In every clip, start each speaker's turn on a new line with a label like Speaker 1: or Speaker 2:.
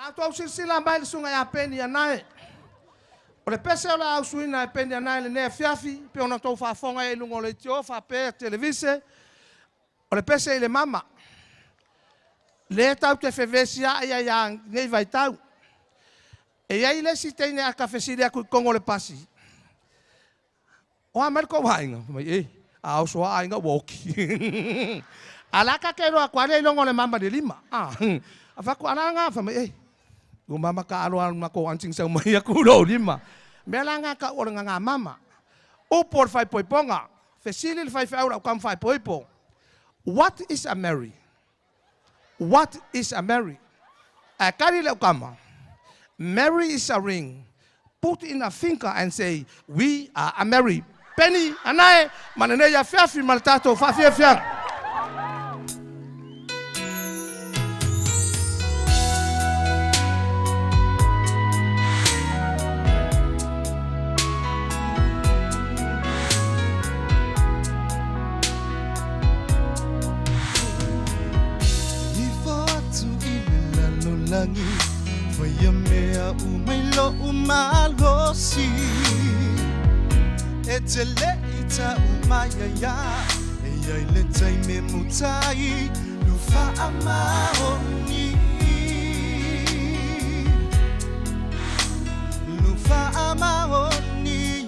Speaker 1: Tātou silsila mai le sunga ia Peni Anae. O le pese o la au suina e Peni Anae le nea fiafi, pe ona tau whaafonga e lungo le tio, whapea televise. O le pese i le mama. Le tau te whewesi a ia ngei vai tau. E iai le si teine a kawhesiri a kui kongo le pasi. O Ameriko wainga, a au soa ainga woki. Alaka kero a kware longo le mama de lima. A whaku ananga, o mama ka aroa mako ansing sa umai a kuro lima. Mea langa ka oranga ngā mama. O por whai poiponga. Whesili le whai whaura o kam whai poipo. What is a Mary? What is a Mary? A kari leo kama. Mary is a ring. Put in a finger and say, we are a Mary. Peni Anae, manene ya fiafi maltato whawhiawhiang.
Speaker 2: Langi Faya mea umailo umalosi Etele ita umaya ya Eya ileta ime mutai Lufa amaoni Lufa amaoni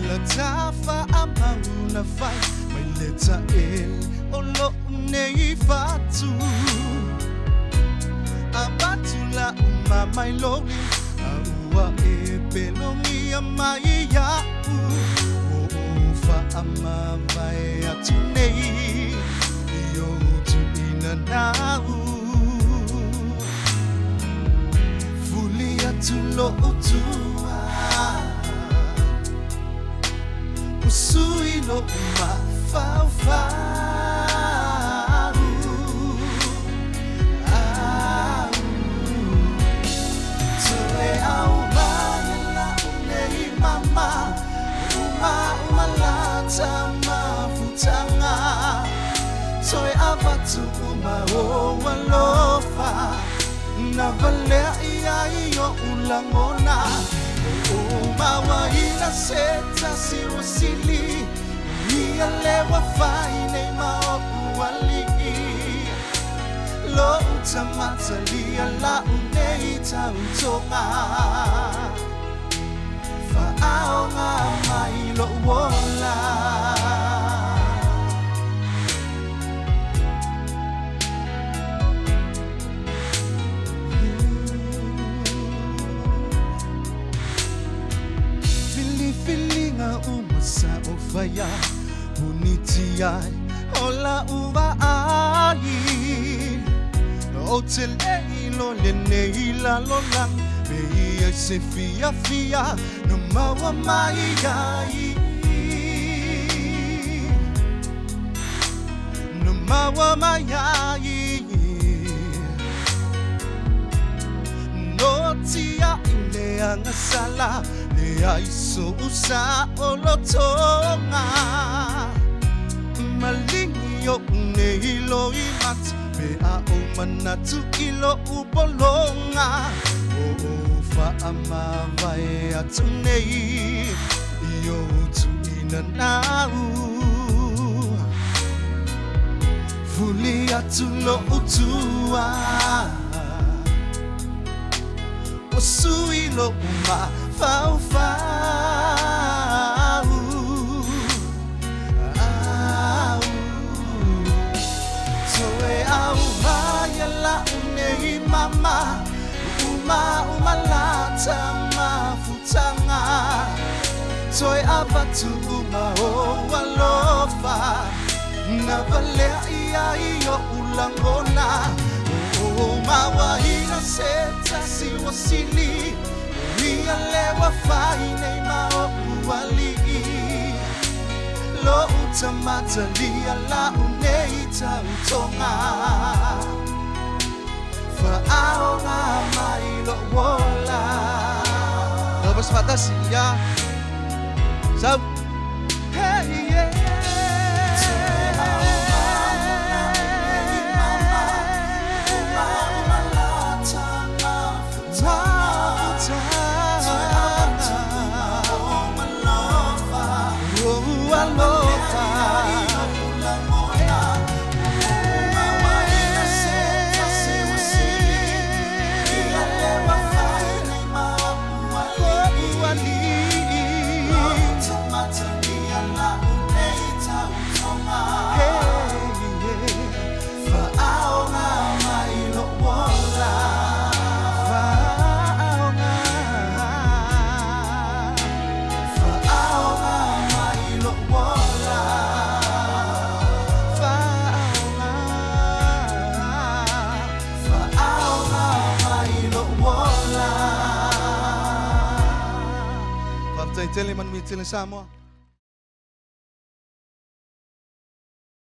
Speaker 2: Latafa amauna fai Maileta el Olo nei fatu Abatula umamai loli Aua e pelongi amai yau Ofa amamai atu nei Iyo tu ina nau Fuli atu lo utua Usui lo uma fau fau Soy abatu umao walofa Na valea ia iyo ulangona Umawa ina seta siwasili Ia lewa faine mao uwali Lo utamata lia la uneita utonga Fa'ao ngā mai lo wola Fili-filinga umasa o faya Unitiai ola uwa ai O te leilo le neila lo lang Mea se fia fia no maua mai ai No maua mai ai No tia ilea ngasala Le aiso usa o lo tonga Malingi o neilo i mata Mea o manatu ilo upolonga O fa'ama vai atu nei Iyo tu ina nau Fuli atu lo utua O sui lo uma fau fau Mama, umalata mafutanga Soy abatu walofa Na valea ia iyo ulangona Mawahina seta siwasili Ia lewa faine mao uwali Lo utamata lia la uneita utonga Fa'ao ngā mai lo wola Vamos fantasia Sau Hey yeah mitele man mitele Samoa.